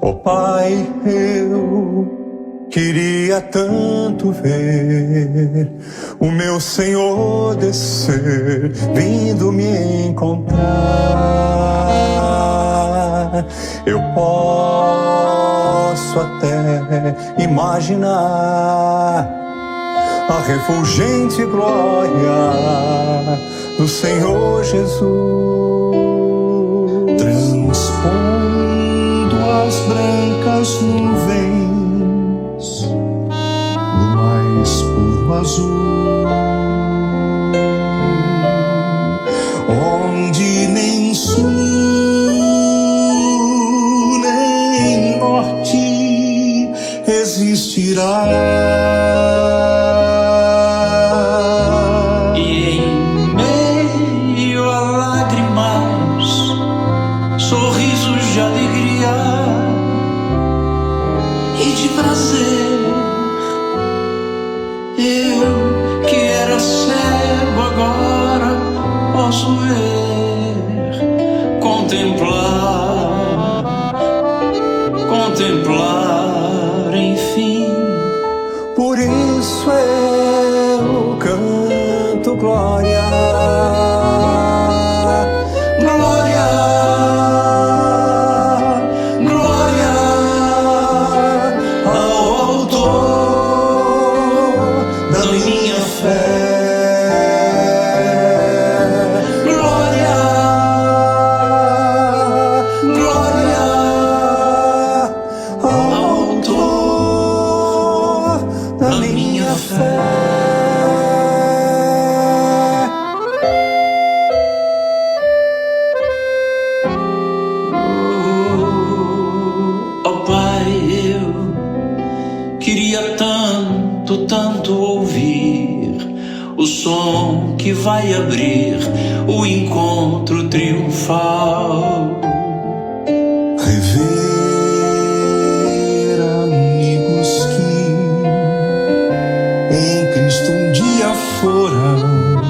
Oh Pai, eu queria tanto ver o meu Senhor descer, vindo me encontrar. Eu posso até imaginar a refulgente glória do Senhor Jesus, transpondo as brancas nuvens no mais puro azul, onde nem sul nem norte existirá. Sorrisos de alegria e de prazer. Eu que era cego agora posso ver, contemplar, enfim. Por isso eu canto glória. Queria tanto ouvir o som que vai abrir o encontro triunfal. Rever amigos que em Cristo um dia foram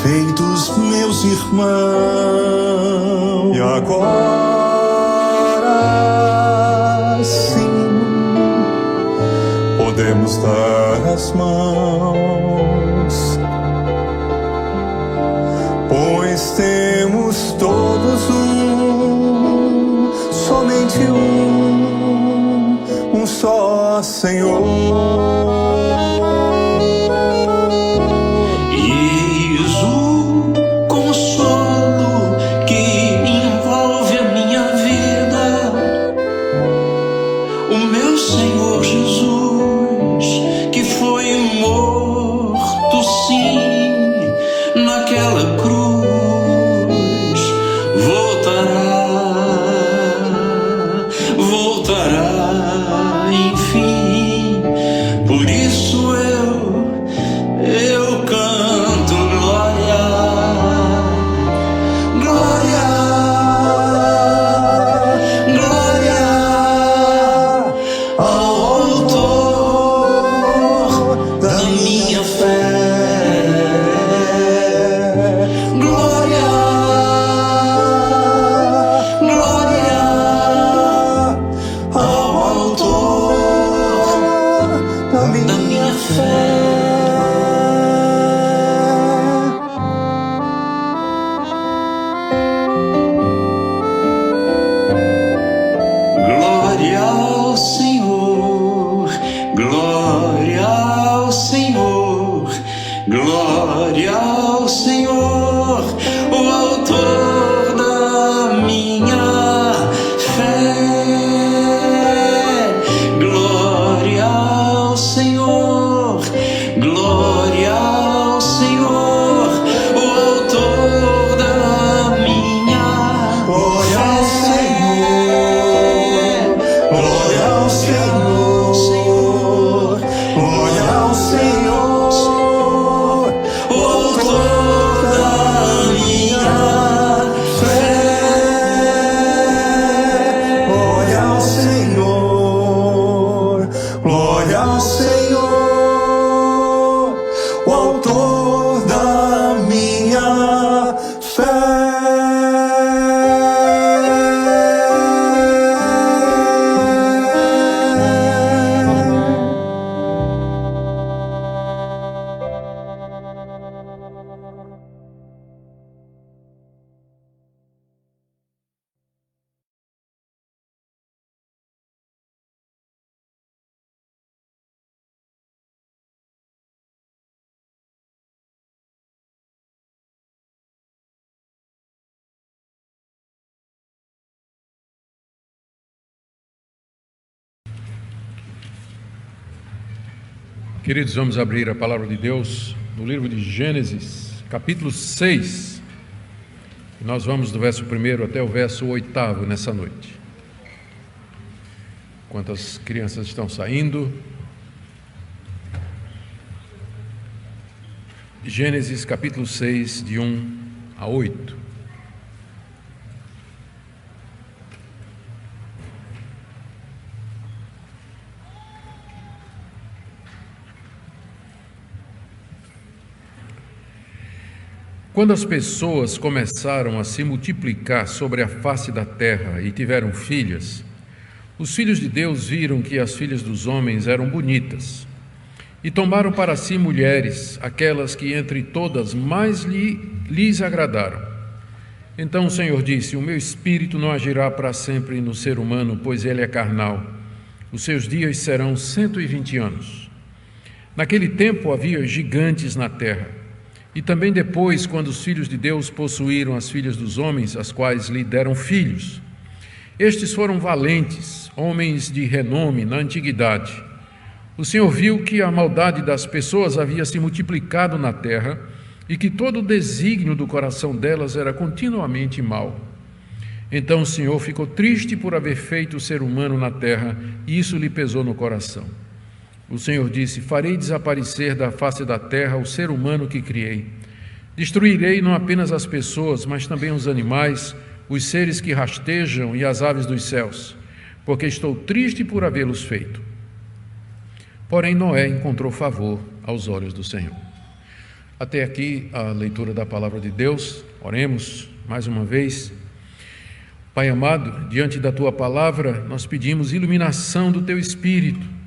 feitos meus irmãos. E agora sim podemos dar as mãos, pois temos todos somente um só Senhor. E eis o consolo que envolve a minha vida, o meu Senhor Jesus, que foi morto sim naquela cruz, voltará, enfim. Por isso Queridos, vamos abrir a palavra de Deus no livro de Gênesis, capítulo 6. Nós vamos do verso 1 até o verso 8 nessa noite. Enquanto as crianças estão saindo, Gênesis capítulo 6, de 1 a 8. Quando as pessoas começaram a se multiplicar sobre a face da terra e tiveram filhas, os filhos de Deus viram que as filhas dos homens eram bonitas e tomaram para si mulheres, aquelas que entre todas mais lhes agradaram. Então o Senhor disse: o meu espírito não agirá para sempre no ser humano, pois ele é carnal. Os seus dias serão 120 anos. Naquele tempo havia gigantes na terra. E também depois, quando os filhos de Deus possuíram as filhas dos homens, as quais lhe deram filhos. Estes foram valentes, homens de renome na antiguidade. O Senhor viu que a maldade das pessoas havia se multiplicado na terra e que todo o desígnio do coração delas era continuamente mau. Então o Senhor ficou triste por haver feito o ser humano na terra, e isso lhe pesou no coração. O Senhor disse: farei desaparecer da face da terra o ser humano que criei. Destruirei não apenas as pessoas, mas também os animais, os seres que rastejam e as aves dos céus, porque estou triste por havê-los feito. Porém Noé encontrou favor aos olhos do Senhor. Até aqui a leitura da palavra de Deus. Oremos mais uma vez. Pai amado, diante da Tua palavra, nós pedimos iluminação do Teu Espírito,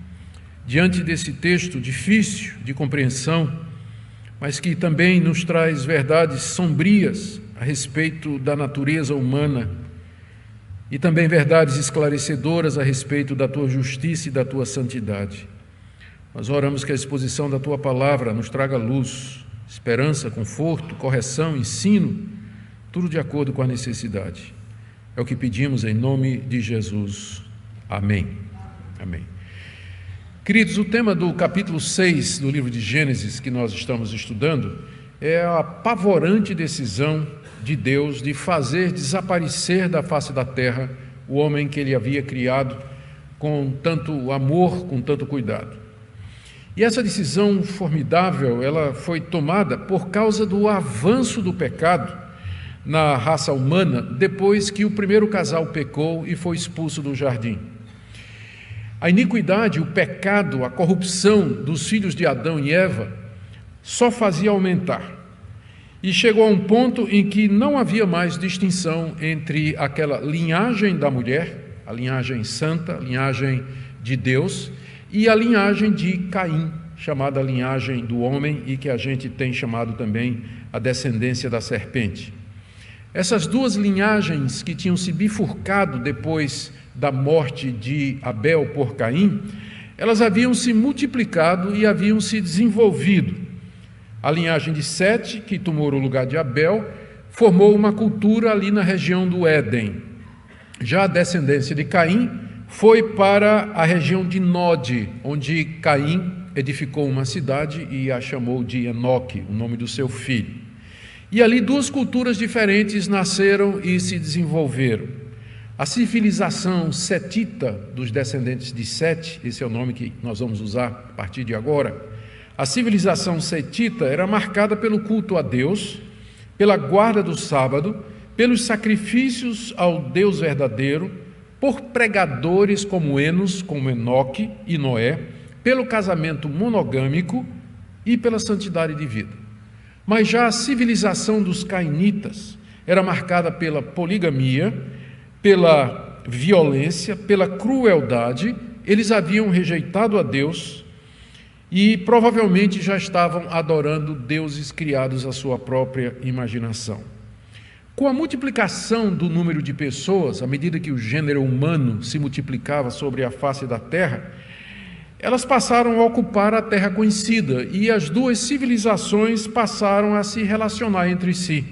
diante desse texto difícil de compreensão, mas que também nos traz verdades sombrias a respeito da natureza humana e também verdades esclarecedoras a respeito da Tua justiça e da Tua santidade. Nós oramos que a exposição da Tua palavra nos traga luz, esperança, conforto, correção, ensino, tudo de acordo com a necessidade. É o que pedimos em nome de Jesus. Amém. Amém. Queridos, o tema do capítulo 6 do livro de Gênesis que nós estamos estudando é a apavorante decisão de Deus de fazer desaparecer da face da terra o homem que Ele havia criado com tanto amor, com tanto cuidado. E essa decisão formidável, ela foi tomada por causa do avanço do pecado na raça humana depois que o primeiro casal pecou e foi expulso do jardim. A iniquidade, o pecado, a corrupção dos filhos de Adão e Eva só fazia aumentar. E chegou a um ponto em que não havia mais distinção entre aquela linhagem da mulher, a linhagem santa, a linhagem de Deus, e a linhagem de Caim, chamada linhagem do homem e que a gente tem chamado também a descendência da serpente. Essas duas linhagens que tinham se bifurcado depois da morte de Abel por Caim, elas haviam se multiplicado e haviam se desenvolvido. A linhagem de Sete, que tomou o lugar de Abel, formou uma cultura ali na região do Éden. Já a descendência de Caim foi para a região de Nod, onde Caim edificou uma cidade e a chamou de Enoque, o nome do seu filho. E ali duas culturas diferentes nasceram e se desenvolveram. A civilização setita dos descendentes de Sete, esse é o nome que nós vamos usar a partir de agora. A civilização setita era marcada pelo culto a Deus, pela guarda do sábado, pelos sacrifícios ao Deus verdadeiro, por pregadores como Enos, como Enoque e Noé, pelo casamento monogâmico e pela santidade de vida. Mas já a civilização dos cainitas era marcada pela poligamia, pela violência, pela crueldade. Eles haviam rejeitado a Deus e provavelmente já estavam adorando deuses criados à sua própria imaginação. Com a multiplicação do número de pessoas, à medida que o gênero humano se multiplicava sobre a face da terra, elas passaram a ocupar a terra conhecida e as duas civilizações passaram a se relacionar entre si.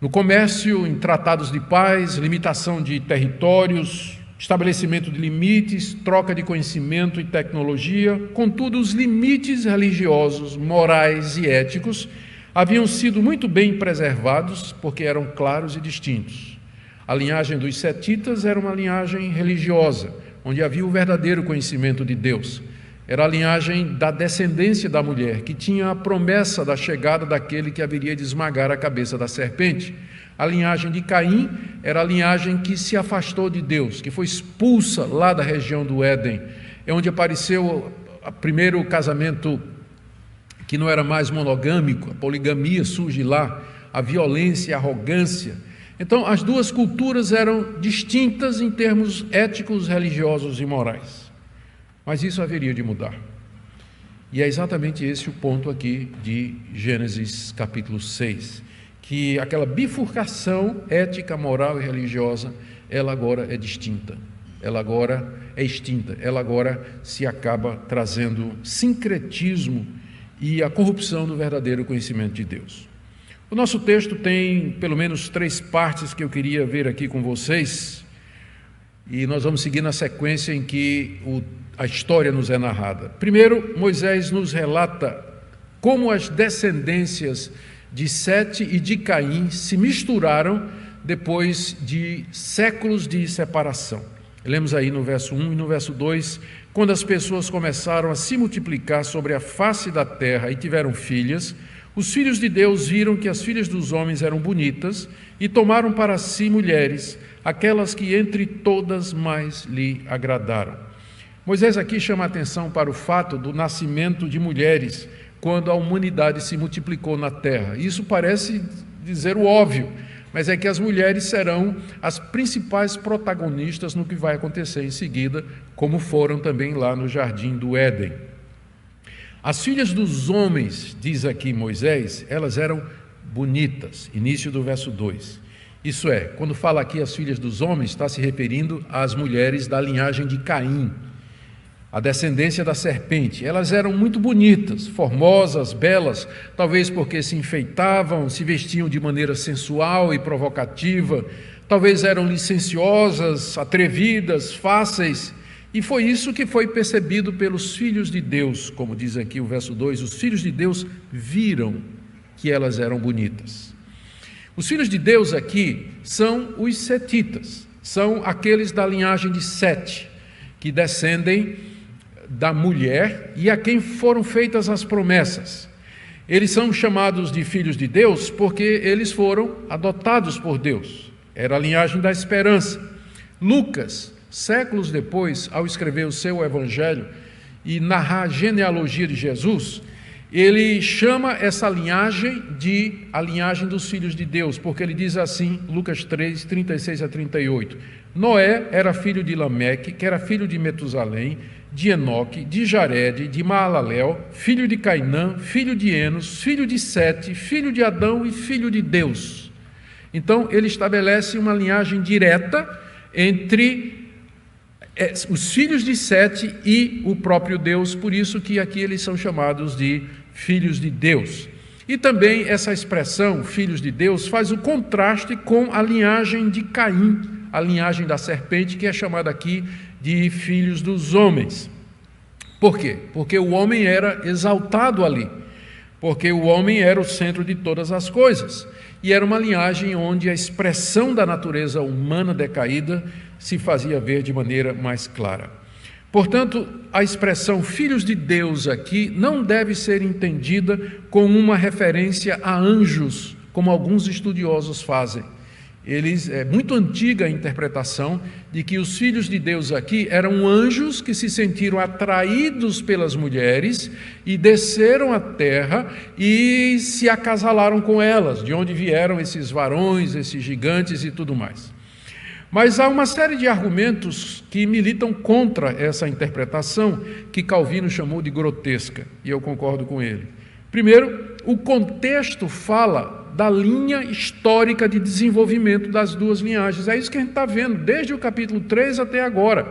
No comércio, em tratados de paz, limitação de territórios, estabelecimento de limites, troca de conhecimento e tecnologia. Contudo, os limites religiosos, morais e éticos haviam sido muito bem preservados porque eram claros e distintos. A linhagem dos setitas era uma linhagem religiosa, onde havia o verdadeiro conhecimento de Deus. Era a linhagem da descendência da mulher, que tinha a promessa da chegada daquele que haveria de esmagar a cabeça da serpente. A linhagem de Caim era a linhagem que se afastou de Deus, que foi expulsa lá da região do Éden, é onde apareceu o primeiro casamento que não era mais monogâmico, a poligamia surge lá, a violência e a arrogância. Então, as duas culturas eram distintas em termos éticos, religiosos e morais. Mas isso haveria de mudar. E é exatamente esse o ponto aqui de Gênesis capítulo 6, que aquela bifurcação ética, moral e religiosa, ela agora é distinta, ela agora é extinta, ela agora se acaba trazendo sincretismo e a corrupção do verdadeiro conhecimento de Deus. O nosso texto tem pelo menos 3 partes que eu queria ver aqui com vocês, e nós vamos seguir na sequência em que a história nos é narrada. Primeiro, Moisés nos relata como as descendências de Sete e de Caim se misturaram depois de séculos de separação. Lemos aí no verso 1 e no verso 2, quando as pessoas começaram a se multiplicar sobre a face da terra e tiveram filhas, os filhos de Deus viram que as filhas dos homens eram bonitas e tomaram para si mulheres, aquelas que entre todas mais lhe agradaram. Moisés aqui chama a atenção para o fato do nascimento de mulheres quando a humanidade se multiplicou na terra. Isso parece dizer o óbvio, mas é que as mulheres serão as principais protagonistas no que vai acontecer em seguida, como foram também lá no jardim do Éden. As filhas dos homens, diz aqui Moisés, elas eram bonitas, início do verso 2. Isso é, quando fala aqui as filhas dos homens, está se referindo às mulheres da linhagem de Caim, a descendência da serpente. Elas eram muito bonitas, formosas, belas, talvez porque se enfeitavam, se vestiam de maneira sensual e provocativa, talvez eram licenciosas, atrevidas, fáceis, e foi isso que foi percebido pelos filhos de Deus, como diz aqui o verso 2, os filhos de Deus viram que elas eram bonitas. Os filhos de Deus aqui são os setitas, são aqueles da linhagem de Sete, que descendem da mulher e a quem foram feitas as promessas. Eles são chamados de filhos de Deus porque eles foram adotados por Deus. Era a linhagem da esperança. Lucas, séculos depois, ao escrever o seu evangelho e narrar a genealogia de Jesus, ele chama essa linhagem de a linhagem dos filhos de Deus, porque ele diz assim, Lucas 3, 36 a 38, Noé era filho de Lameque, que era filho de Metusalém, de Enoque, de Jared, de Maalalel, filho de Cainã, filho de Enos, filho de Sete, filho de Adão e filho de Deus. Então, ele estabelece uma linhagem direta entre os filhos de Sete e o próprio Deus, por isso que aqui eles são chamados de filhos de Deus. E também essa expressão, filhos de Deus, faz o contraste com a linhagem de Caim, a linhagem da serpente, que é chamada aqui de filhos dos homens. Por quê? Porque o homem era exaltado ali, porque o homem era o centro de todas as coisas, e era uma linhagem onde a expressão da natureza humana decaída se fazia ver de maneira mais clara. Portanto, a expressão filhos de Deus aqui não deve ser entendida como uma referência a anjos, como alguns estudiosos fazem. É muito antiga a interpretação de que os filhos de Deus aqui eram anjos que se sentiram atraídos pelas mulheres e desceram à terra e se acasalaram com elas, de onde vieram esses varões, esses gigantes e tudo mais. Mas há uma série de argumentos que militam contra essa interpretação que Calvino chamou de grotesca, e eu concordo com ele. Primeiro, o contexto fala da linha histórica de desenvolvimento das duas linhagens. É isso que a gente está vendo, desde o capítulo 3 até agora.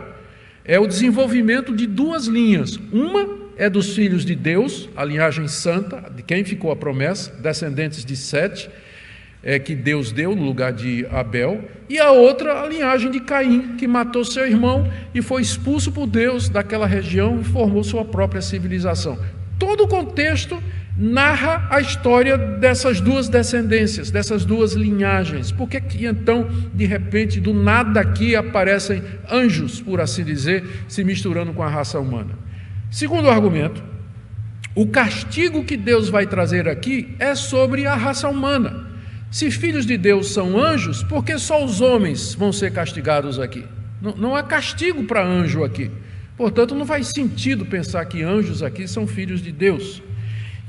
É o desenvolvimento de duas linhas. Uma é dos filhos de Deus, a linhagem santa, de quem ficou a promessa, descendentes de Sete. que Deus deu no lugar de Abel, e a outra, a linhagem de Caim, que matou seu irmão e foi expulso por Deus daquela região e formou sua própria civilização. Todo o contexto narra a história dessas duas descendências, dessas duas linhagens. Por que então, de repente, do nada aqui aparecem anjos, por assim dizer, se misturando com a raça humana? Segundo argumento, o castigo que Deus vai trazer aqui é sobre a raça humana. Se filhos de Deus são anjos, por que só os homens vão ser castigados aqui? Não há castigo para anjo aqui. Portanto, não faz sentido pensar que anjos aqui são filhos de Deus.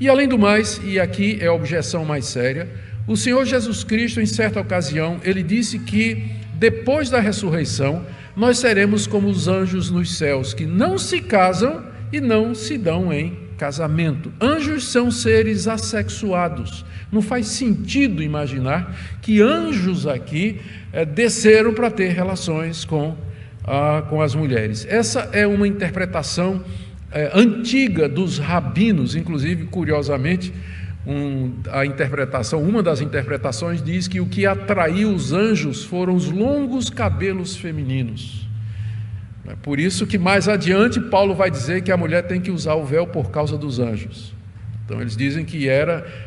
E além do mais, e aqui é a objeção mais séria, o Senhor Jesus Cristo, em certa ocasião, ele disse que depois da ressurreição, nós seremos como os anjos nos céus, que não se casam e não se dão em casamento. Anjos são seres assexuados. Não faz sentido imaginar que anjos aqui desceram para ter relações com as mulheres. Essa é uma interpretação antiga dos rabinos, inclusive, curiosamente, uma das interpretações diz que o que atraiu os anjos foram os longos cabelos femininos. É por isso que mais adiante Paulo vai dizer que a mulher tem que usar o véu por causa dos anjos. Então eles dizem que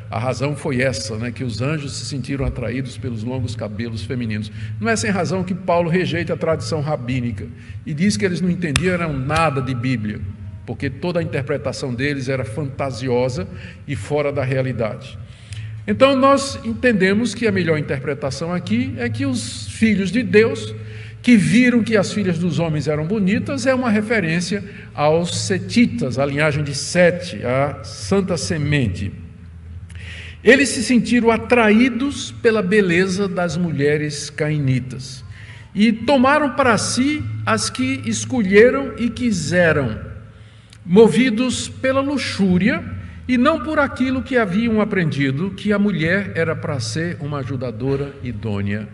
a razão foi essa, que os anjos se sentiram atraídos pelos longos cabelos femininos. Não é sem razão que Paulo rejeita a tradição rabínica e diz que eles não entendiam nada de Bíblia, porque toda a interpretação deles era fantasiosa e fora da realidade. Então nós entendemos que a melhor interpretação aqui é que os filhos de Deus, que viram que as filhas dos homens eram bonitas, é uma referência aos setitas, a linhagem de Sete, a santa semente. Eles se sentiram atraídos pela beleza das mulheres cainitas e tomaram para si as que escolheram e quiseram, movidos pela luxúria e não por aquilo que haviam aprendido, que a mulher era para ser uma ajudadora idônea.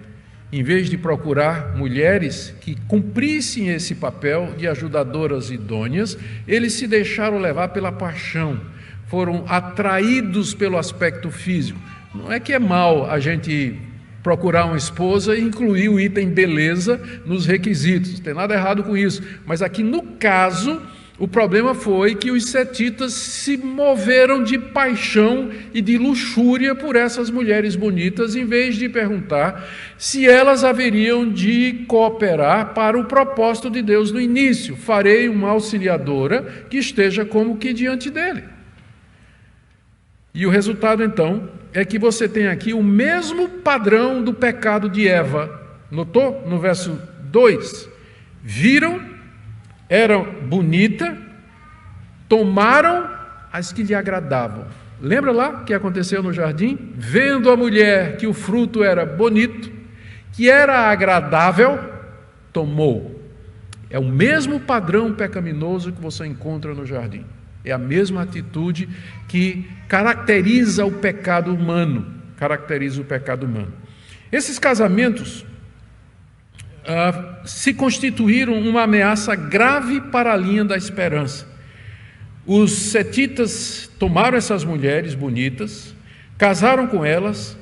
Em vez de procurar mulheres que cumprissem esse papel de ajudadoras idôneas, eles se deixaram levar pela paixão, foram atraídos pelo aspecto físico. Não é que é mal a gente procurar uma esposa e incluir o item beleza nos requisitos, não tem nada errado com isso, mas aqui no caso, o problema foi que os setitas se moveram de paixão e de luxúria por essas mulheres bonitas, em vez de perguntar se elas haveriam de cooperar para o propósito de Deus no início. Farei uma auxiliadora que esteja como que diante dele. E o resultado, então, é que você tem aqui o mesmo padrão do pecado de Eva. Notou? No verso 2. Viram, era bonita, tomaram as que lhe agradavam. Lembra lá o que aconteceu no jardim? Vendo a mulher que o fruto era bonito, que era agradável, tomou. É o mesmo padrão pecaminoso que você encontra no jardim. É a mesma atitude que caracteriza o pecado humano. Esses casamentos se constituíram uma ameaça grave para a linha da esperança. Os setitas tomaram essas mulheres bonitas, casaram com elas,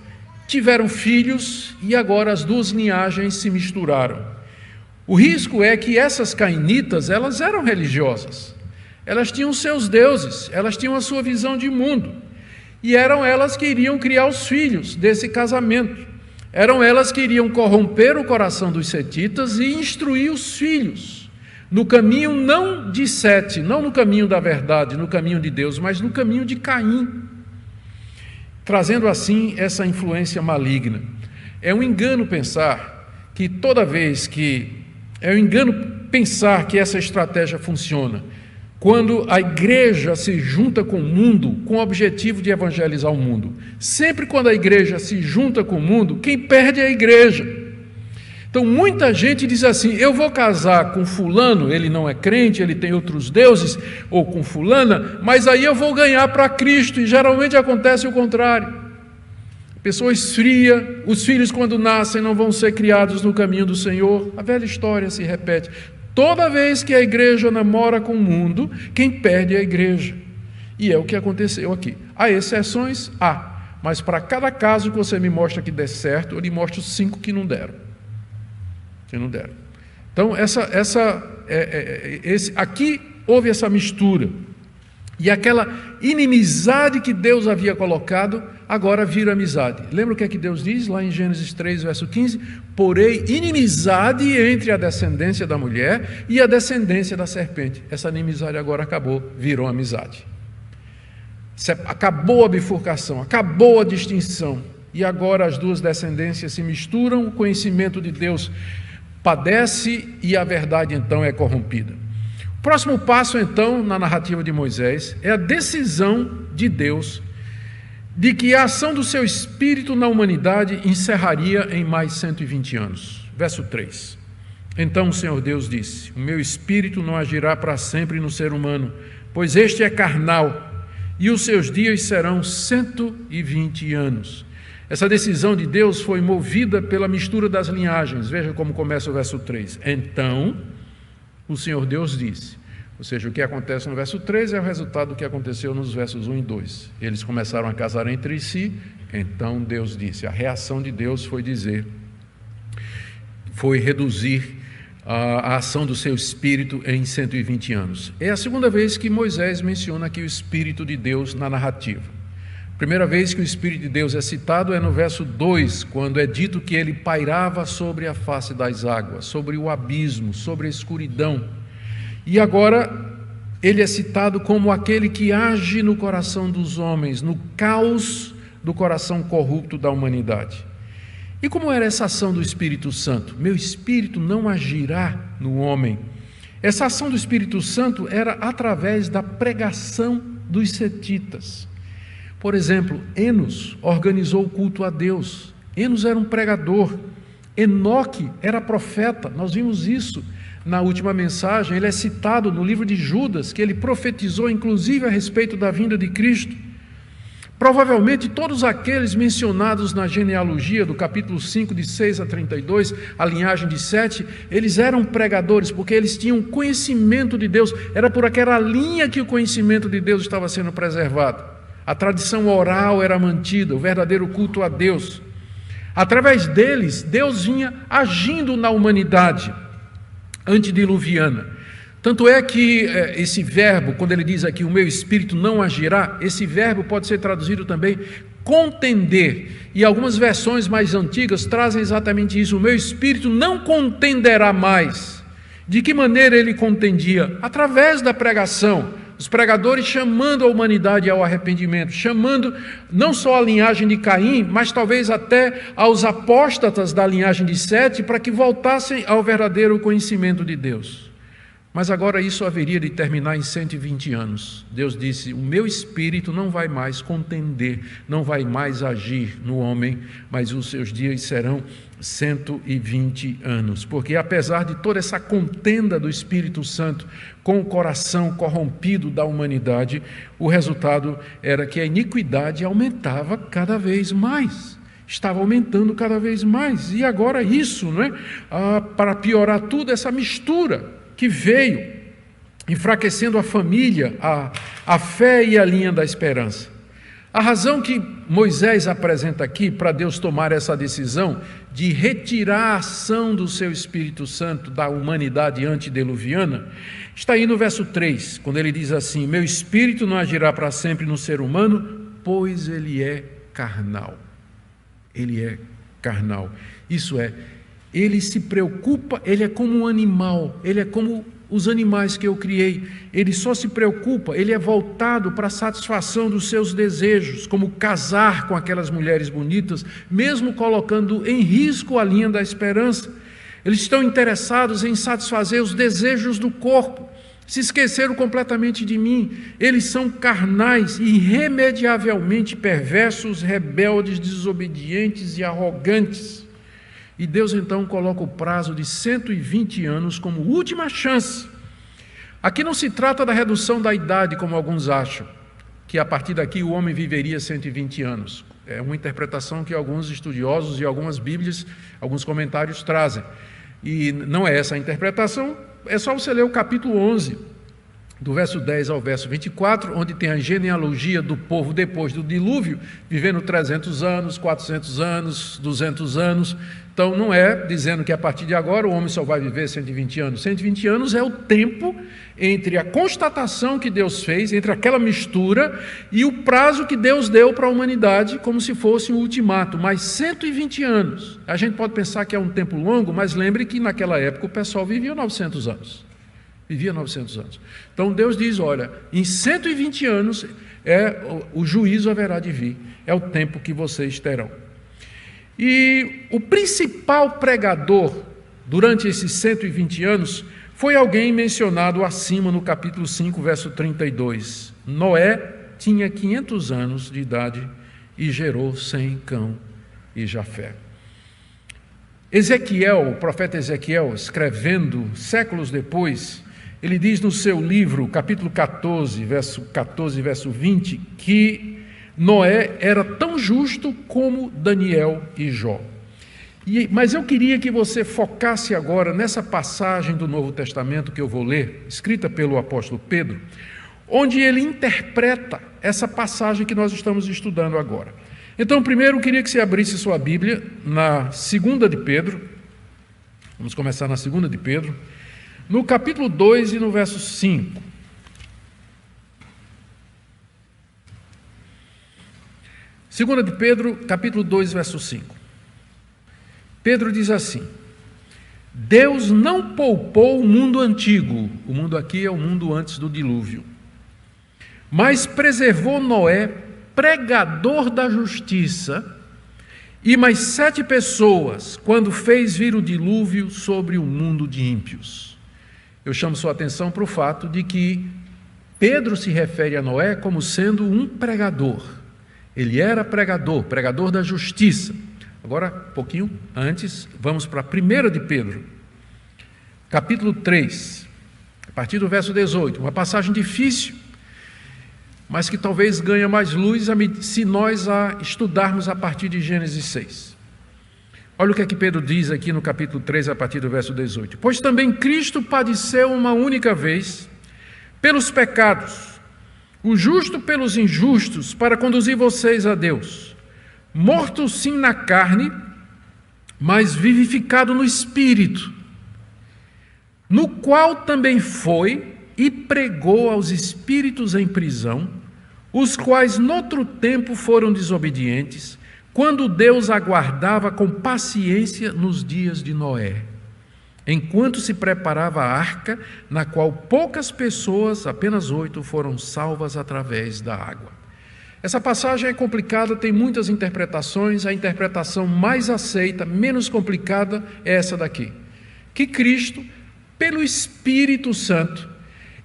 tiveram filhos e agora as duas linhagens se misturaram. O risco é que essas cainitas, elas eram religiosas, elas tinham seus deuses, elas tinham a sua visão de mundo e eram elas que iriam criar os filhos desse casamento. Eram elas que iriam corromper o coração dos setitas e instruir os filhos no caminho não de Sete, não no caminho da verdade, no caminho de Deus, mas no caminho de Caim, trazendo assim essa influência maligna. É um engano pensar que essa estratégia funciona quando a igreja se junta com o mundo com o objetivo de evangelizar o mundo. Sempre quando a igreja se junta com o mundo, quem perde é a igreja. Então muita gente diz assim, eu vou casar com fulano, ele não é crente, ele tem outros deuses, ou com fulana, mas aí eu vou ganhar para Cristo, e geralmente acontece o contrário. A pessoa esfria, os filhos quando nascem não vão ser criados no caminho do Senhor, a velha história se repete. Toda vez que a igreja namora com o mundo, quem perde é a igreja. E é o que aconteceu aqui. Há exceções? Há. mas para cada caso que você me mostra que der certo, eu lhe mostro 5 que não deram. Então, aqui houve essa mistura. E aquela inimizade que Deus havia colocado, agora vira amizade. Lembra o que é que Deus diz lá em Gênesis 3, verso 15? Porém, inimizade entre a descendência da mulher e a descendência da serpente. Essa inimizade agora acabou, virou amizade. Acabou a bifurcação, acabou a distinção. E agora as duas descendências se misturam, o conhecimento de Deus padece e a verdade então é corrompida. O próximo passo então na narrativa de Moisés é a decisão de Deus de que a ação do seu Espírito na humanidade encerraria em mais 120 anos. Verso 3. Então o Senhor Deus disse: o meu Espírito não agirá para sempre no ser humano, pois este é carnal, e os seus dias serão 120 anos. Essa decisão de Deus foi movida pela mistura das linhagens. Veja como começa o verso 3. Então, o Senhor Deus disse. Ou seja, o que acontece no verso 3 é o resultado do que aconteceu nos versos 1 e 2. Eles começaram a casar entre si, então Deus disse. A reação de Deus foi reduzir a ação do seu Espírito em 120 anos. É a segunda vez que Moisés menciona aqui o Espírito de Deus na narrativa. A primeira vez que o Espírito de Deus é citado é no verso 2, quando é dito que ele pairava sobre a face das águas, sobre o abismo, sobre a escuridão. E agora ele é citado como aquele que age no coração dos homens, no caos do coração corrupto da humanidade. E como era essa ação do Espírito Santo? Meu Espírito não agirá no homem. Essa ação do Espírito Santo era através da pregação dos setitas. Por exemplo, Enos organizou o culto a Deus. Enos era um pregador. Enoque era profeta. Nós vimos isso na última mensagem. Ele é citado no livro de Judas, que ele profetizou inclusive a respeito da vinda de Cristo. Provavelmente todos aqueles mencionados na genealogia do capítulo 5, de 6 a 32, a linhagem de Sete, eles eram pregadores, porque eles tinham conhecimento de Deus. Era por aquela linha que o conhecimento de Deus estava sendo preservado. A tradição oral era mantida, o verdadeiro culto a Deus. Através deles, Deus vinha agindo na humanidade antediluviana. Tanto é que esse verbo, quando ele diz aqui, o meu Espírito não agirá, esse verbo pode ser traduzido também contender. E algumas versões mais antigas trazem exatamente isso, o meu Espírito não contenderá mais. De que maneira ele contendia? Através da pregação. Os pregadores chamando a humanidade ao arrependimento, chamando não só a linhagem de Caim, mas talvez até aos apóstatas da linhagem de Sete, para que voltassem ao verdadeiro conhecimento de Deus. Mas agora isso haveria de terminar em 120 anos. Deus disse, o meu Espírito não vai mais contender, não vai mais agir no homem, mas os seus dias serão 120 anos. Porque apesar de toda essa contenda do Espírito Santo com o coração corrompido da humanidade, o resultado era que a iniquidade aumentava cada vez mais. Estava aumentando cada vez mais. E agora isso, não é? Para piorar tudo, essa mistura que veio enfraquecendo a família, a fé e a linha da esperança. A razão que Moisés apresenta aqui para Deus tomar essa decisão de retirar a ação do seu Espírito Santo da humanidade antediluviana está aí no verso 3, quando ele diz assim, meu Espírito não agirá para sempre no ser humano, pois ele é carnal. Ele é carnal. Isso é, ele se preocupa, ele é como um animal, ele é como os animais que eu criei, ele só se preocupa, ele é voltado para a satisfação dos seus desejos, como casar com aquelas mulheres bonitas, mesmo colocando em risco a linha da esperança. Eles estão interessados em satisfazer os desejos do corpo, se esqueceram completamente de mim. Eles são carnais, irremediavelmente perversos, rebeldes, desobedientes e arrogantes. E Deus então coloca o prazo de 120 anos como última chance. Aqui não se trata da redução da idade, como alguns acham, que a partir daqui o homem viveria 120 anos. É uma interpretação que alguns estudiosos e algumas bíblias, alguns comentários trazem. E não é essa a interpretação, é só você ler o capítulo 11 do verso 10 ao verso 24, onde tem a genealogia do povo depois do dilúvio, vivendo 300 anos, 400 anos, 200 anos. Então não é dizendo que a partir de agora o homem só vai viver 120 anos. 120 anos é o tempo entre a constatação que Deus fez, entre aquela mistura e o prazo que Deus deu para a humanidade, como se fosse um ultimato, mais 120 anos. A gente pode pensar que é um tempo longo, mas lembre que naquela época o pessoal vivia 900 anos. Vivia 900 anos. Então Deus diz, olha, em 120 anos o juízo haverá de vir, é o tempo que vocês terão. E o principal pregador durante esses 120 anos foi alguém mencionado acima no capítulo 5, verso 32. Noé tinha 500 anos de idade e gerou Sem, Cão e Jafé. Ezequiel, o profeta Ezequiel, escrevendo séculos depois, ele diz no seu livro, capítulo 14, verso 20, que Noé era tão justo como Daniel e Jó. Mas eu queria que você focasse agora nessa passagem do Novo Testamento que eu vou ler, escrita pelo apóstolo Pedro, onde ele interpreta essa passagem que nós estamos estudando agora. Então, primeiro, eu queria que você abrisse sua Bíblia na 2 de Pedro. Vamos começar na 2 de Pedro, no capítulo 2 e no verso 5. Segunda de Pedro, capítulo 2, verso 5. Pedro diz assim: Deus não poupou o mundo antigo, o mundo aqui é o mundo antes do dilúvio, mas preservou Noé, pregador da justiça, e mais 7 pessoas, quando fez vir o dilúvio sobre o mundo de ímpios. Eu chamo sua atenção para o fato de que Pedro se refere a Noé como sendo um pregador. Ele era pregador, pregador da justiça. Agora, um pouquinho antes, vamos para a 1 de Pedro, capítulo 3, a partir do verso 18, uma passagem difícil, mas que talvez ganhe mais luz se nós a estudarmos a partir de Gênesis 6. Olha o que é que Pedro diz aqui no capítulo 3, a partir do verso 18. Pois também Cristo padeceu uma única vez pelos pecados, o justo pelos injustos, para conduzir vocês a Deus, morto sim na carne, mas vivificado no Espírito, no qual também foi e pregou aos espíritos em prisão, os quais noutro tempo foram desobedientes, quando Deus aguardava com paciência nos dias de Noé, enquanto se preparava a arca, na qual poucas pessoas, apenas 8, foram salvas através da água. Essa passagem é complicada, tem muitas interpretações. A interpretação mais aceita, menos complicada, é essa daqui: que Cristo, pelo Espírito Santo,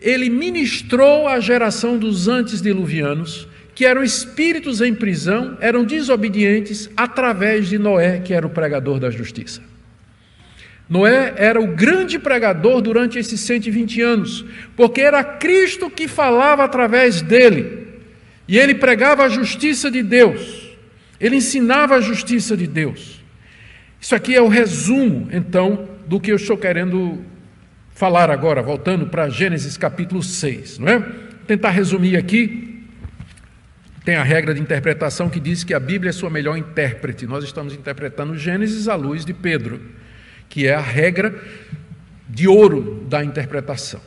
ele ministrou à geração dos antediluvianos, que eram espíritos em prisão, eram desobedientes, através de Noé, que era o pregador da justiça. Noé era o grande pregador durante esses 120 anos, porque era Cristo que falava através dele, e ele pregava a justiça de Deus, ele ensinava a justiça de Deus. Isso aqui é o resumo, então, do que eu estou querendo falar agora, voltando para Gênesis capítulo 6, não é? Vou tentar resumir aqui. Tem a regra de interpretação que diz que a Bíblia é sua melhor intérprete. Nós estamos interpretando Gênesis à luz de Pedro, que é a regra de ouro da interpretação.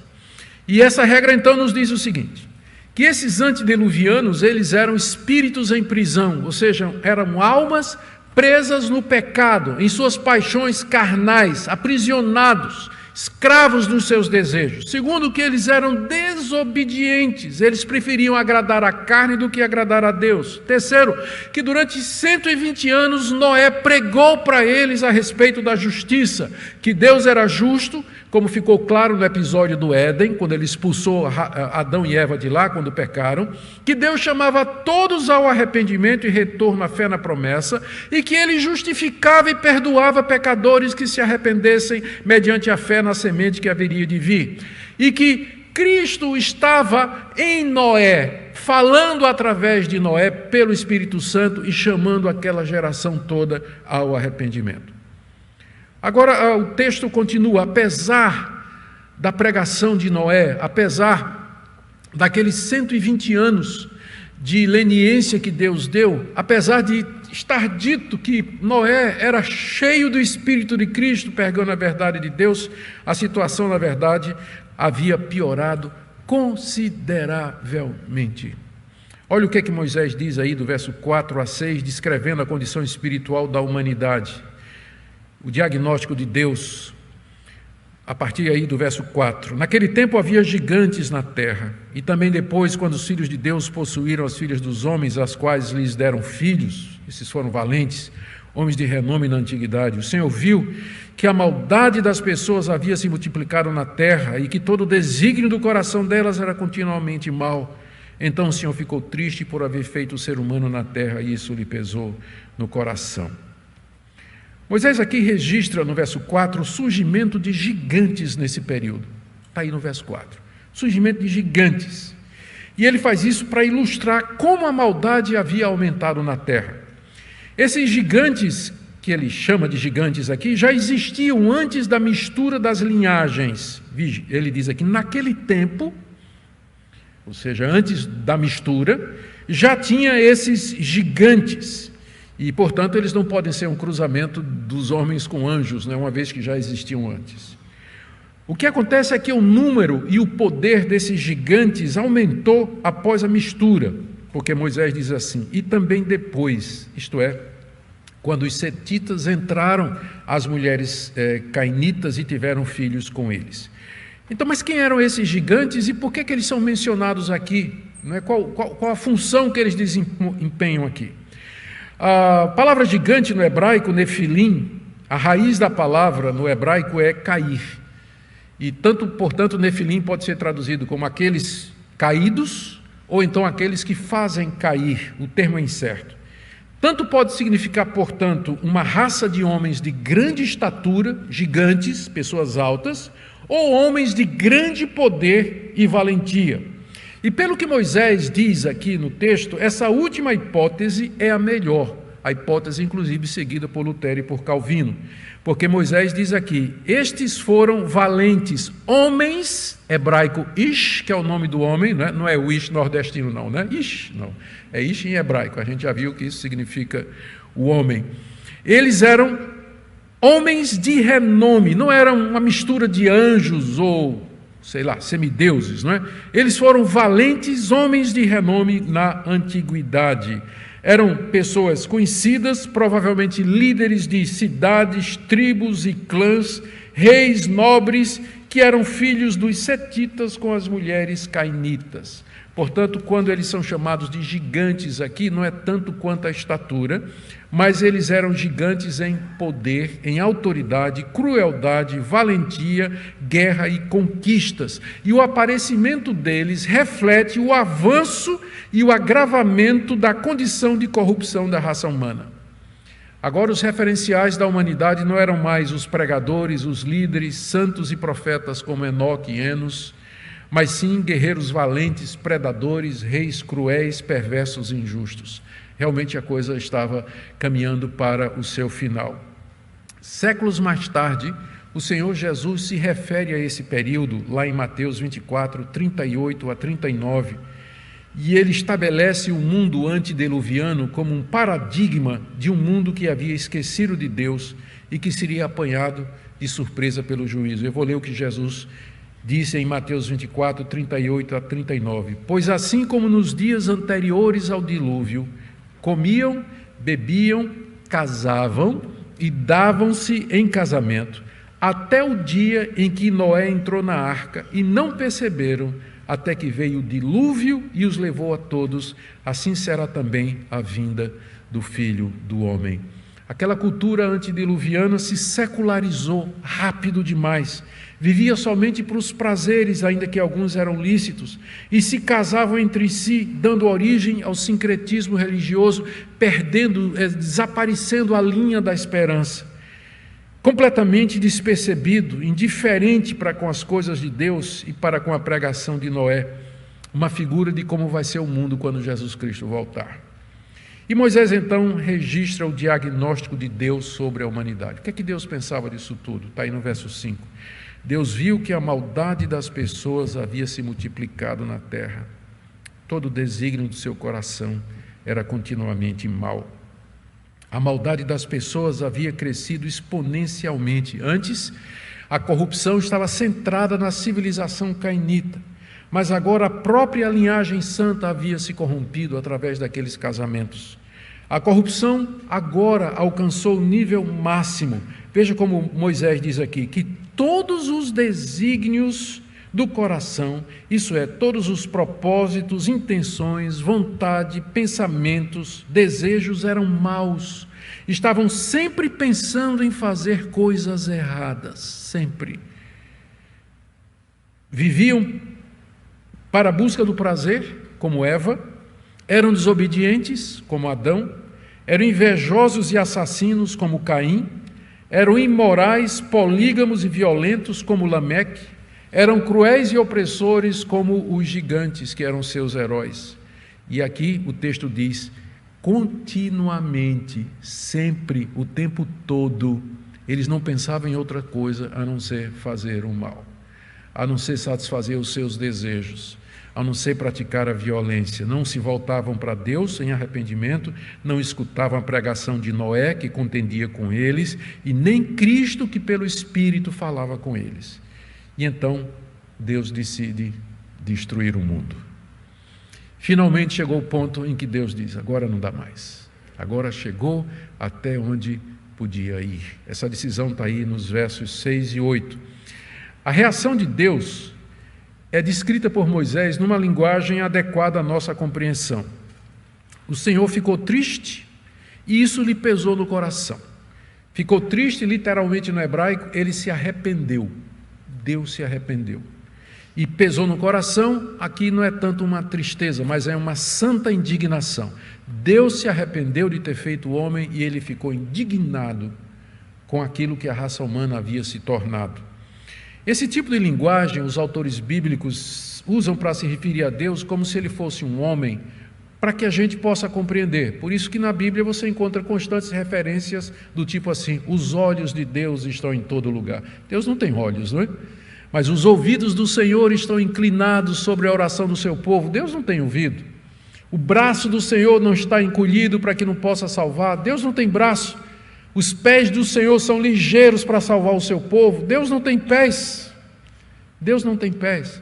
E essa regra então nos diz o seguinte: que esses antediluvianos, eles eram espíritos em prisão, ou seja, eram almas presas no pecado, em suas paixões carnais, aprisionados, escravos dos seus desejos. Segundo, que eles eram desobedientes, eles preferiam agradar a carne do que agradar a Deus. Terceiro, que durante 120 anos Noé pregou para eles a respeito da justiça, que Deus era justo, como ficou claro no episódio do Éden, quando ele expulsou Adão e Eva de lá, quando pecaram, que Deus chamava todos ao arrependimento e retorno à fé na promessa, e que ele justificava e perdoava pecadores que se arrependessem mediante a fé na semente que haveria de vir, e que Cristo estava em Noé, falando através de Noé pelo Espírito Santo e chamando aquela geração toda ao arrependimento. Agora o texto continua: apesar da pregação de Noé, apesar daqueles 120 anos de leniência que Deus deu, apesar de estar dito que Noé era cheio do Espírito de Cristo, pregando a verdade de Deus, a situação, na verdade, havia piorado consideravelmente. Olha o que é que Moisés diz aí do verso 4 a 6, descrevendo a condição espiritual da humanidade. O diagnóstico de Deus, a partir aí do verso 4. Naquele tempo havia gigantes na terra, e também depois, quando os filhos de Deus possuíram as filhas dos homens, as quais lhes deram filhos, esses foram valentes, homens de renome na antiguidade. O Senhor viu que a maldade das pessoas havia se multiplicado na terra, e que todo o desígnio do coração delas era continuamente mau. Então o Senhor ficou triste por haver feito o ser humano na terra, e isso lhe pesou no coração. Moisés aqui registra no verso 4 o surgimento de gigantes nesse período. Está aí no verso 4. Surgimento de gigantes. E ele faz isso para ilustrar como a maldade havia aumentado na terra. Esses gigantes, que ele chama de gigantes aqui, já existiam antes da mistura das linhagens. Ele diz aqui, naquele tempo, ou seja, antes da mistura, já tinha esses gigantes. E, portanto, eles não podem ser um cruzamento dos homens com anjos, né, uma vez que já existiam antes. O que acontece é que o número e o poder desses gigantes aumentou após a mistura, porque Moisés diz assim, e também depois, isto é, quando os setitas entraram as mulheres cainitas e tiveram filhos com eles. Então, mas quem eram esses gigantes e por que eles são mencionados aqui? Qual a função que eles desempenham aqui? A palavra gigante no hebraico, nefilim, a raiz da palavra no hebraico é cair. E portanto, nefilim pode ser traduzido como aqueles caídos ou então aqueles que fazem cair, o termo é incerto. Tanto pode significar, portanto, uma raça de homens de grande estatura, gigantes, pessoas altas, ou homens de grande poder e valentia. E pelo que Moisés diz aqui no texto, essa última hipótese é a melhor, a hipótese inclusive seguida por Lutero e por Calvino, porque Moisés diz aqui, estes foram valentes homens, hebraico ish, que é o nome do homem, né? Não é o ish nordestino não, né? Ish, não, é ish em hebraico, a gente já viu que isso significa o homem. Eles eram homens de renome, não eram uma mistura de anjos ou sei lá, semideuses, não é? Eles foram valentes homens de renome na antiguidade. Eram pessoas conhecidas, provavelmente líderes de cidades, tribos e clãs, reis nobres, que eram filhos dos setitas com as mulheres cainitas. Portanto, quando eles são chamados de gigantes aqui, não é tanto quanto a estatura, mas eles eram gigantes em poder, em autoridade, crueldade, valentia, guerra e conquistas. E o aparecimento deles reflete o avanço e o agravamento da condição de corrupção da raça humana. Agora, os referenciais da humanidade não eram mais os pregadores, os líderes, santos e profetas como Enoque e Enos, mas sim guerreiros valentes, predadores, reis cruéis, perversos e injustos. Realmente a coisa estava caminhando para o seu final. Séculos mais tarde, o Senhor Jesus se refere a esse período, lá em Mateus 24, 38 a 39, e ele estabelece o mundo antediluviano como um paradigma de um mundo que havia esquecido de Deus e que seria apanhado de surpresa pelo juízo. Eu vou ler o que Jesus disse em Mateus 24, 38 a 39. Pois assim como nos dias anteriores ao dilúvio, comiam, bebiam, casavam e davam-se em casamento, até o dia em que Noé entrou na arca, e não perceberam, até que veio o dilúvio e os levou a todos, assim será também a vinda do Filho do Homem. Aquela cultura antediluviana se secularizou rápido demais, vivia somente para os prazeres, ainda que alguns eram lícitos, e se casavam entre si, dando origem ao sincretismo religioso, desaparecendo a linha da esperança. Completamente despercebido, indiferente para com as coisas de Deus e para com a pregação de Noé, uma figura de como vai ser o mundo quando Jesus Cristo voltar. E Moisés então registra o diagnóstico de Deus sobre a humanidade. O que é que Deus pensava disso tudo? Está aí no verso 5. Deus viu que a maldade das pessoas havia se multiplicado na terra. Todo o desígnio do seu coração era continuamente mau. A maldade das pessoas havia crescido exponencialmente. Antes, a corrupção estava centrada na civilização cainita, mas agora a própria linhagem santa havia se corrompido através daqueles casamentos. A corrupção agora alcançou o nível máximo. Veja como Moisés diz aqui, que todos os desígnios do coração, isso é, todos os propósitos, intenções, vontade, pensamentos, desejos eram maus. Estavam sempre pensando em fazer coisas erradas, sempre. Viviam para a busca do prazer, como Eva, eram desobedientes, como Adão, eram invejosos e assassinos, como Caim, eram imorais, polígamos e violentos, como Lameque, eram cruéis e opressores, como os gigantes, que eram seus heróis. E aqui o texto diz, continuamente, sempre, o tempo todo, eles não pensavam em outra coisa a não ser fazer o mal, a não ser satisfazer os seus desejos, a não ser praticar a violência. Não se voltavam para Deus em arrependimento, não escutavam a pregação de Noé, que contendia com eles, e nem Cristo, que pelo Espírito falava com eles. E então Deus decide destruir o mundo. Finalmente chegou o ponto em que Deus diz, agora não dá mais. Agora chegou até onde podia ir. Essa decisão está aí nos versos 6 e 8. A reação de Deus é descrita por Moisés numa linguagem adequada à nossa compreensão. O Senhor ficou triste e isso lhe pesou no coração. Ficou triste, literalmente no hebraico, ele se arrependeu. Deus se arrependeu. E pesou no coração, aqui não é tanto uma tristeza, mas é uma santa indignação. Deus se arrependeu de ter feito o homem e ele ficou indignado com aquilo que a raça humana havia se tornado. Esse tipo de linguagem os autores bíblicos usam para se referir a Deus como se ele fosse um homem, para que a gente possa compreender. Por isso que na Bíblia você encontra constantes referências do tipo assim, os olhos de Deus estão em todo lugar. Deus não tem olhos, não é? Mas os ouvidos do Senhor estão inclinados sobre a oração do seu povo. Deus não tem ouvido. O braço do Senhor não está encolhido para que não possa salvar. Deus não tem braço. Os pés do Senhor são ligeiros para salvar o seu povo. Deus não tem pés. Deus não tem pés.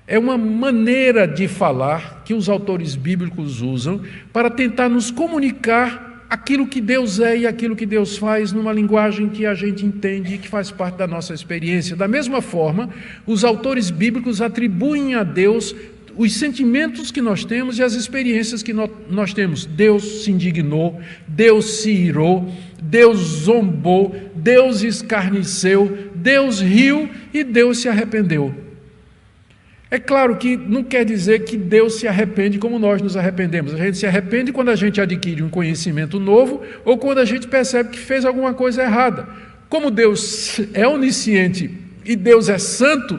É uma maneira de falar que os autores bíblicos usam para tentar nos comunicar aquilo que Deus é e aquilo que Deus faz numa linguagem que a gente entende e que faz parte da nossa experiência. Da mesma forma, os autores bíblicos atribuem a Deus os sentimentos que nós temos e as experiências que nós temos. Deus se indignou, Deus se irou, Deus zombou, Deus escarneceu, Deus riu e Deus se arrependeu. É claro que não quer dizer que Deus se arrepende como nós nos arrependemos. A gente se arrepende quando a gente adquire um conhecimento novo ou quando a gente percebe que fez alguma coisa errada. Como Deus é onisciente e Deus é santo,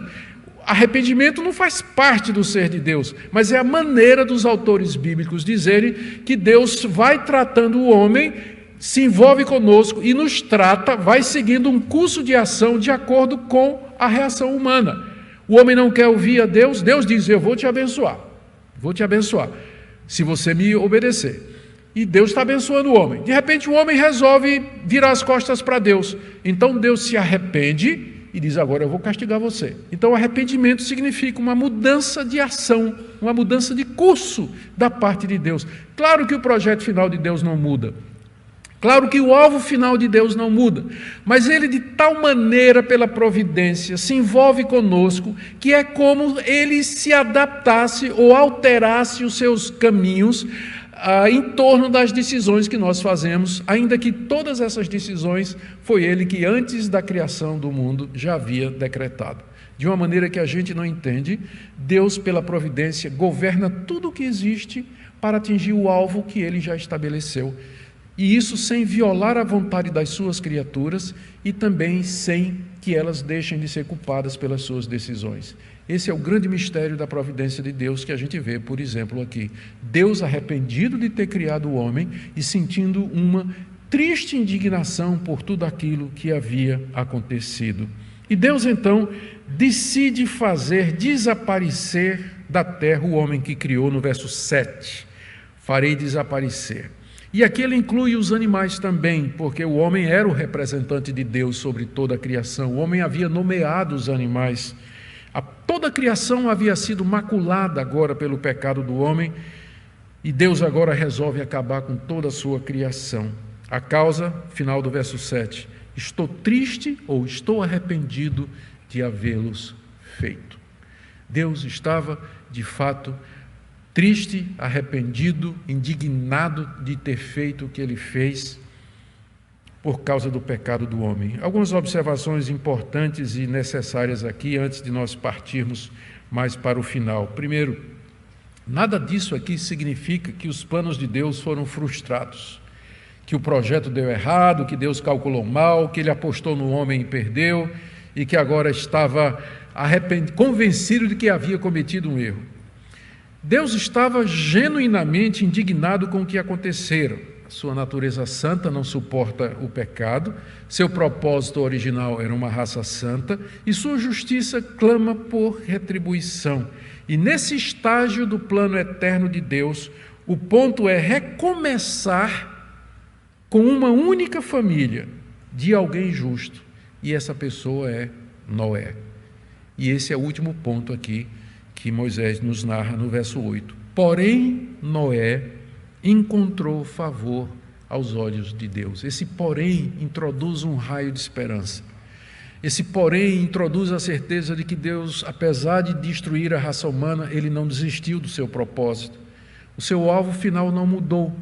arrependimento não faz parte do ser de Deus, mas é a maneira dos autores bíblicos dizerem que Deus vai tratando o homem, se envolve conosco e nos trata, vai seguindo um curso de ação de acordo com a reação humana. O homem não quer ouvir a Deus, Deus diz, eu vou te abençoar, se você me obedecer. E Deus está abençoando o homem. De repente o homem resolve virar as costas para Deus. Então Deus se arrepende e diz, agora eu vou castigar você. Então o arrependimento significa uma mudança de ação, uma mudança de curso da parte de Deus. Claro que o projeto final de Deus não muda. Claro que o alvo final de Deus não muda, mas Ele de tal maneira pela providência se envolve conosco que é como Ele se adaptasse ou alterasse os seus caminhos em torno das decisões que nós fazemos, ainda que todas essas decisões foi Ele que antes da criação do mundo já havia decretado. De uma maneira que a gente não entende, Deus pela providência governa tudo o que existe para atingir o alvo que Ele já estabeleceu. E isso sem violar a vontade das suas criaturas e também sem que elas deixem de ser culpadas pelas suas decisões. Esse é o grande mistério da providência de Deus que a gente vê, por exemplo, aqui. Deus arrependido de ter criado o homem e sentindo uma triste indignação por tudo aquilo que havia acontecido. E Deus então decide fazer desaparecer da terra o homem que criou, no verso 7. Farei desaparecer. E aqui ele inclui os animais também, porque o homem era o representante de Deus sobre toda a criação. O homem havia nomeado os animais. Toda a criação havia sido maculada agora pelo pecado do homem, e Deus agora resolve acabar com toda a sua criação. A causa, final do verso 7, estou triste ou estou arrependido de havê-los feito. Deus estava, de fato, triste, arrependido, indignado de ter feito o que ele fez por causa do pecado do homem. Algumas observações importantes e necessárias aqui, antes de nós partirmos mais para o final. Primeiro, nada disso aqui significa que os planos de Deus foram frustrados, que o projeto deu errado, que Deus calculou mal, que ele apostou no homem e perdeu, e que agora estava convencido de que havia cometido um erro. Deus estava genuinamente indignado com o que acontecera. Sua natureza santa não suporta o pecado, seu propósito original era uma raça santa, e sua justiça clama por retribuição. E nesse estágio do plano eterno de Deus, o ponto é recomeçar com uma única família de alguém justo, e essa pessoa é Noé. E esse é o último ponto aqui que Moisés nos narra no verso 8. Porém, Noé encontrou favor aos olhos de Deus. Esse porém introduz um raio de esperança. Esse porém introduz a certeza de que Deus, apesar de destruir a raça humana, ele não desistiu do seu propósito. O seu alvo final não mudou.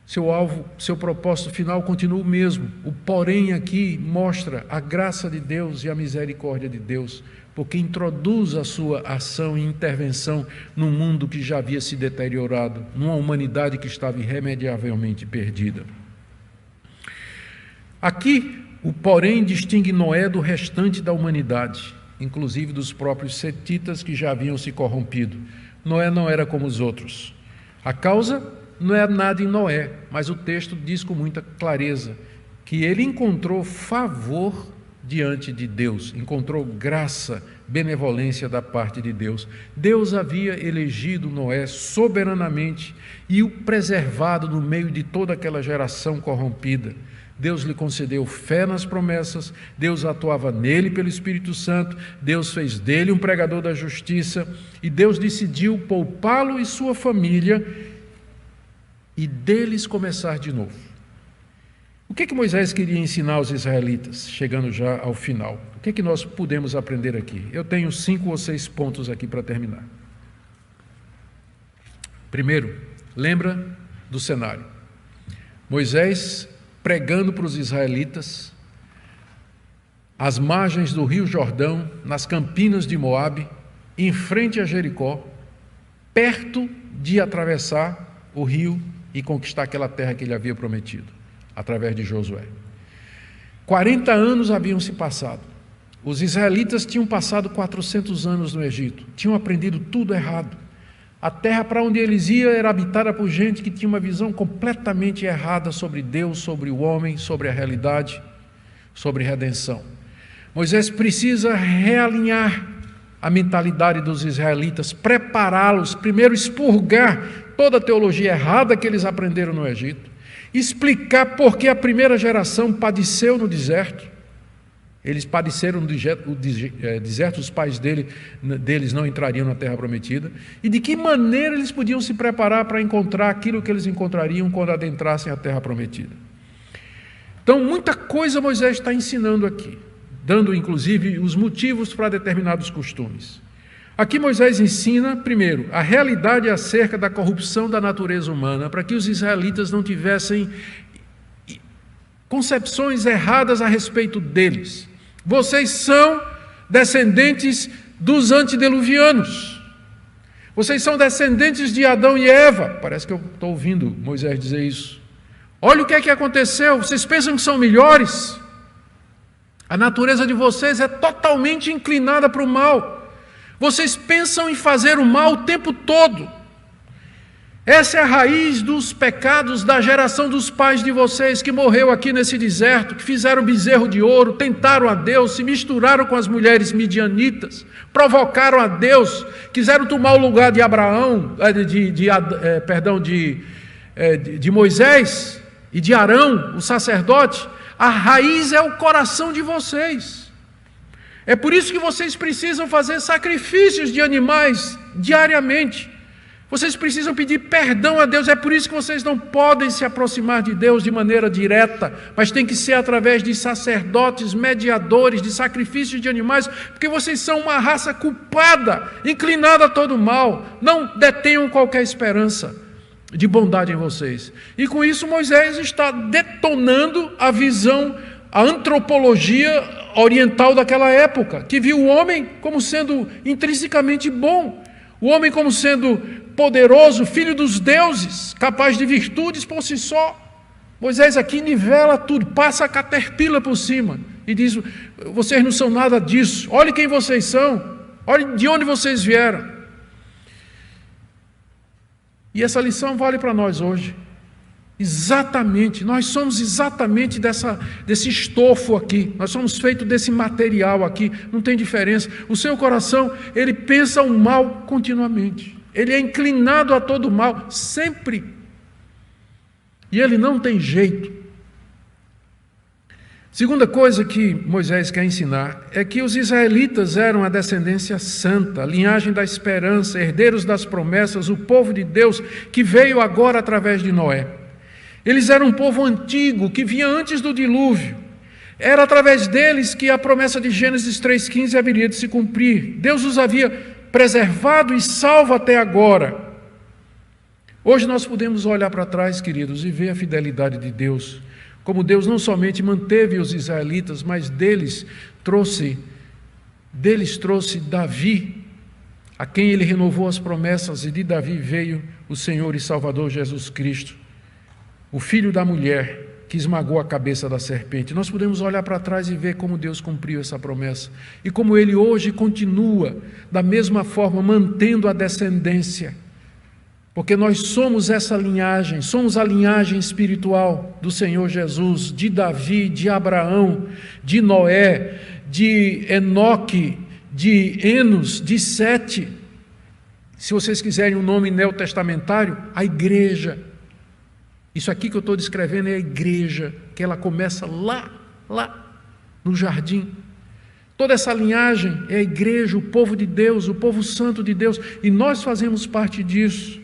Seu propósito final continua o mesmo. O porém aqui mostra a graça de Deus e a misericórdia de Deus, porque introduz a sua ação e intervenção num mundo que já havia se deteriorado, numa humanidade que estava irremediavelmente perdida. Aqui, o porém distingue Noé do restante da humanidade, inclusive dos próprios setitas que já haviam se corrompido. Noé não era como os outros. A causa não é nada em Noé, mas o texto diz com muita clareza que ele encontrou favor diante de Deus, encontrou graça, benevolência da parte de Deus. Deus havia elegido Noé soberanamente e o preservado no meio de toda aquela geração corrompida. Deus lhe concedeu fé nas promessas, Deus atuava nele pelo Espírito Santo, Deus fez dele um pregador da justiça, e Deus decidiu poupá-lo e sua família e deles começar de novo. O que Moisés queria ensinar aos israelitas, chegando já ao final? O que nós podemos aprender aqui? Eu tenho 5 ou 6 pontos aqui para terminar. Primeiro, lembra do cenário. Moisés pregando para os israelitas, às margens do rio Jordão, nas campinas de Moabe, em frente a Jericó, perto de atravessar o rio e conquistar aquela terra que ele havia prometido, através de Josué. 40 anos haviam se passado. Os israelitas tinham passado 400 anos no Egito, tinham aprendido tudo errado. A terra para onde eles iam era habitada por gente que tinha uma visão completamente errada sobre Deus, sobre o homem, sobre a realidade, sobre redenção. Moisés precisa realinhar a mentalidade dos israelitas, prepará-los, primeiro expurgar toda a teologia errada que eles aprenderam no Egito, explicar por que a primeira geração padeceu no deserto. Eles padeceram no deserto, os pais deles não entrariam na terra prometida, e de que maneira eles podiam se preparar para encontrar aquilo que eles encontrariam quando adentrassem a terra prometida. Então, muita coisa Moisés está ensinando aqui, dando inclusive os motivos para determinados costumes. Aqui Moisés ensina, primeiro, a realidade acerca da corrupção da natureza humana, para que os israelitas não tivessem concepções erradas a respeito deles. Vocês são descendentes dos antediluvianos. Vocês são descendentes de Adão e Eva. Parece que eu estou ouvindo Moisés dizer isso. Olha o que é que aconteceu. Vocês pensam que são melhores? A natureza de vocês é totalmente inclinada para o mal. Vocês pensam em fazer o mal o tempo todo. Essa é a raiz dos pecados da geração dos pais de vocês que morreu aqui nesse deserto, que fizeram bezerro de ouro, tentaram a Deus, se misturaram com as mulheres midianitas, provocaram a Deus, quiseram tomar o lugar de Abraão, de Moisés e de Arão, o sacerdote. A raiz é o coração de vocês. É por isso que vocês precisam fazer sacrifícios de animais diariamente. Vocês precisam pedir perdão a Deus. É por isso que vocês não podem se aproximar de Deus de maneira direta, mas tem que ser através de sacerdotes, mediadores, de sacrifícios de animais, porque vocês são uma raça culpada, inclinada a todo mal. Não detenham qualquer esperança de bondade em vocês. E com isso Moisés está detonando a visão, a antropologia oriental daquela época, que viu o homem como sendo intrinsecamente bom, o homem como sendo poderoso, filho dos deuses, capaz de virtudes por si só. Moisés aqui nivela tudo, passa a caterpillar por cima e diz: vocês não são nada disso, olhe quem vocês são, olhe de onde vocês vieram. E essa lição vale para nós hoje. Exatamente, nós somos exatamente desse estofo aqui, nós somos feitos desse material aqui, não tem diferença. O seu coração, ele pensa o mal continuamente, ele é inclinado a todo mal, sempre, e ele não tem jeito. Segunda coisa que Moisés quer ensinar é que os israelitas eram a descendência santa, a linhagem da esperança, herdeiros das promessas, o povo de Deus que veio agora através de Noé. Eles eram um povo antigo, que vinha antes do dilúvio. Era através deles que a promessa de Gênesis 3,15 haveria de se cumprir. Deus os havia preservado e salvo até agora. Hoje nós podemos olhar para trás, queridos, e ver a fidelidade de Deus. Como Deus não somente manteve os israelitas, mas deles trouxe Davi, a quem ele renovou as promessas, e de Davi veio o Senhor e Salvador Jesus Cristo, o filho da mulher que esmagou a cabeça da serpente. Nós podemos olhar para trás e ver como Deus cumpriu essa promessa e como Ele hoje continua da mesma forma, mantendo a descendência, porque nós somos essa linhagem, somos a linhagem espiritual do Senhor Jesus, de Davi, de Abraão, de Noé, de Enoque, de Enos, de Sete. Se vocês quiserem um nome neotestamentário, a igreja. Isso aqui que eu estou descrevendo é a igreja, que ela começa lá no jardim. Toda essa linhagem é a igreja, o povo de Deus, o povo santo de Deus, e nós fazemos parte disso.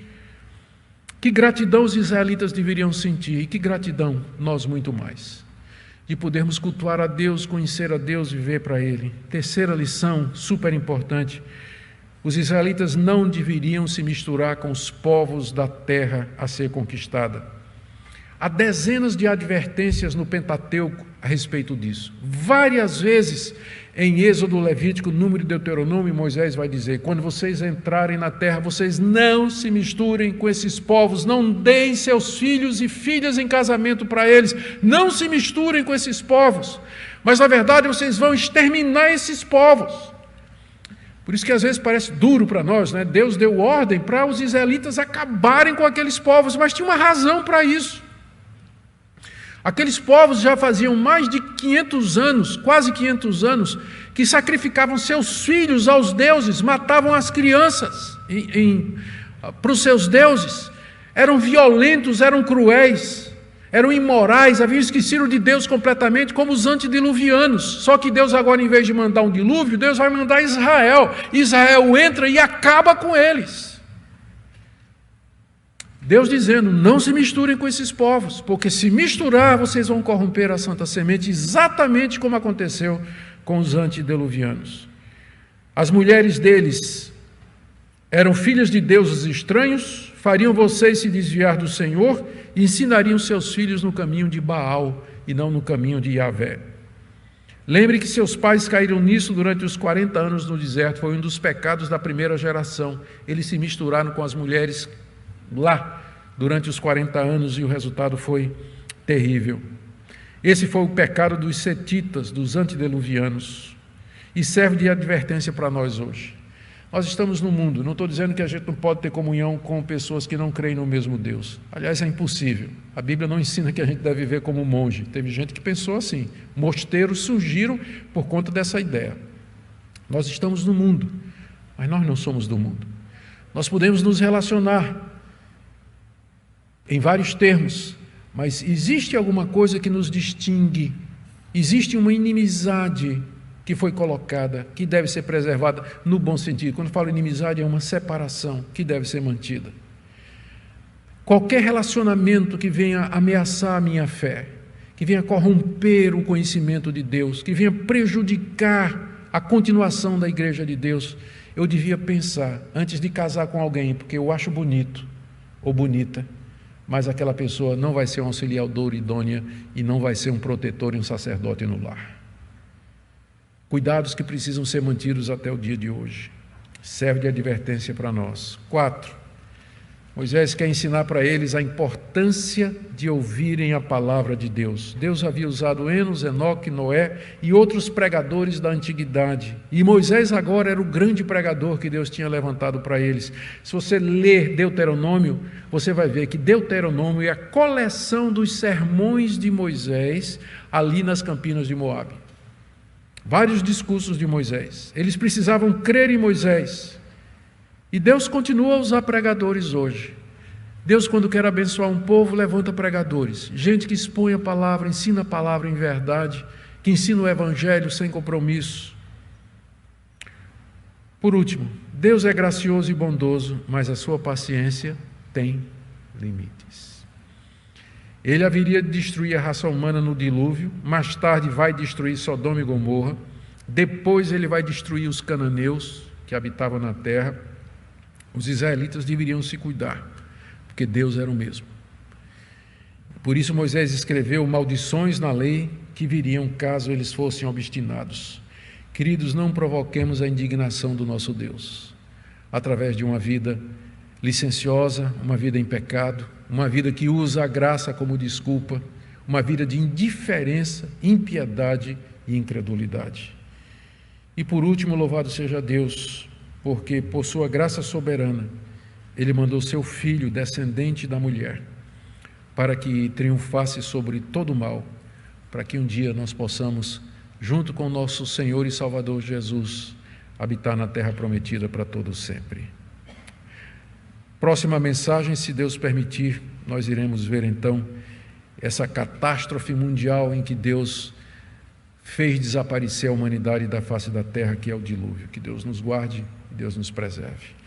Que gratidão os israelitas deveriam sentir, e que gratidão nós muito mais, de podermos cultuar a Deus, conhecer a Deus, viver para Ele. Terceira lição, super importante: os israelitas não deveriam se misturar com os povos da terra a ser conquistada. Há dezenas de advertências no Pentateuco a respeito disso. Várias vezes em Êxodo, Levítico, Número e Deuteronômio, Moisés vai dizer: quando vocês entrarem na terra, vocês não se misturem com esses povos, não deem seus filhos e filhas em casamento para eles, não se misturem com esses povos, mas na verdade vocês vão exterminar esses povos. Por isso que às vezes parece duro para nós, né? Deus deu ordem para os israelitas acabarem com aqueles povos, mas tinha uma razão para isso. Aqueles povos já faziam mais de 500 anos, quase 500 anos, que sacrificavam seus filhos aos deuses, matavam as crianças para os seus deuses, eram violentos, eram cruéis, eram imorais, haviam esquecido de Deus completamente, como os antediluvianos. Só que Deus agora, em vez de mandar um dilúvio, Deus vai mandar Israel. Israel entra e acaba com eles. Deus dizendo: não se misturem com esses povos, porque se misturar, vocês vão corromper a santa semente, exatamente como aconteceu com os antediluvianos. As mulheres deles eram filhas de deuses estranhos, fariam vocês se desviar do Senhor e ensinariam seus filhos no caminho de Baal e não no caminho de Yahvé. Lembre que seus pais caíram nisso durante os 40 anos no deserto, foi um dos pecados da primeira geração. Eles se misturaram com as mulheres lá durante os 40 anos e o resultado foi terrível. Esse foi o pecado dos setitas, dos antediluvianos, e serve de advertência para nós hoje. Nós estamos no mundo, não estou dizendo que a gente não pode ter comunhão com pessoas que não creem no mesmo Deus. Aliás, é impossível. A Bíblia não ensina que a gente deve viver como monge. Teve gente que pensou assim. Mosteiros surgiram por conta dessa ideia. Nós estamos no mundo, mas nós não somos do mundo. Nós podemos nos relacionar em vários termos, mas existe alguma coisa que nos distingue. Existe uma inimizade que foi colocada, que deve ser preservada no bom sentido. Quando falo inimizade, é uma separação que deve ser mantida. Qualquer relacionamento que venha ameaçar a minha fé, que venha corromper o conhecimento de Deus, que venha prejudicar a continuação da igreja de Deus, eu devia pensar, antes de casar com alguém, porque eu acho bonito ou bonita, mas aquela pessoa não vai ser um auxiliador idônea e não vai ser um protetor e um sacerdote no lar. Cuidados que precisam ser mantidos até o dia de hoje. Serve de advertência para nós. 4. Moisés quer ensinar para eles a importância de ouvirem a palavra de Deus. Deus havia usado Enos, Enoque, Noé e outros pregadores da antiguidade. E Moisés agora era o grande pregador que Deus tinha levantado para eles. Se você ler Deuteronômio, você vai ver que Deuteronômio é a coleção dos sermões de Moisés ali nas campinas de Moabe. Vários discursos de Moisés. Eles precisavam crer em Moisés. E Deus continua a usar pregadores hoje. Deus, quando quer abençoar um povo, levanta pregadores. Gente que expõe a palavra, ensina a palavra em verdade, que ensina o evangelho sem compromisso. Por último, Deus é gracioso e bondoso, mas a sua paciência tem limites. Ele haveria de destruir a raça humana no dilúvio, mais tarde vai destruir Sodoma e Gomorra, depois ele vai destruir os cananeus que habitavam na terra. Os israelitas deveriam se cuidar, porque Deus era o mesmo. Por isso Moisés escreveu maldições na lei que viriam caso eles fossem obstinados. Queridos, não provoquemos a indignação do nosso Deus, através de uma vida licenciosa, uma vida em pecado, uma vida que usa a graça como desculpa, uma vida de indiferença, impiedade e incredulidade. E por último, louvado seja Deus, porque por sua graça soberana, Ele mandou seu Filho, descendente da mulher, para que triunfasse sobre todo o mal, para que um dia nós possamos, junto com nosso Senhor e Salvador Jesus, habitar na terra prometida para todo sempre. Próxima mensagem, se Deus permitir, nós iremos ver então essa catástrofe mundial em que Deus fez desaparecer a humanidade da face da terra, que é o dilúvio. Que Deus nos guarde e Deus nos preserve.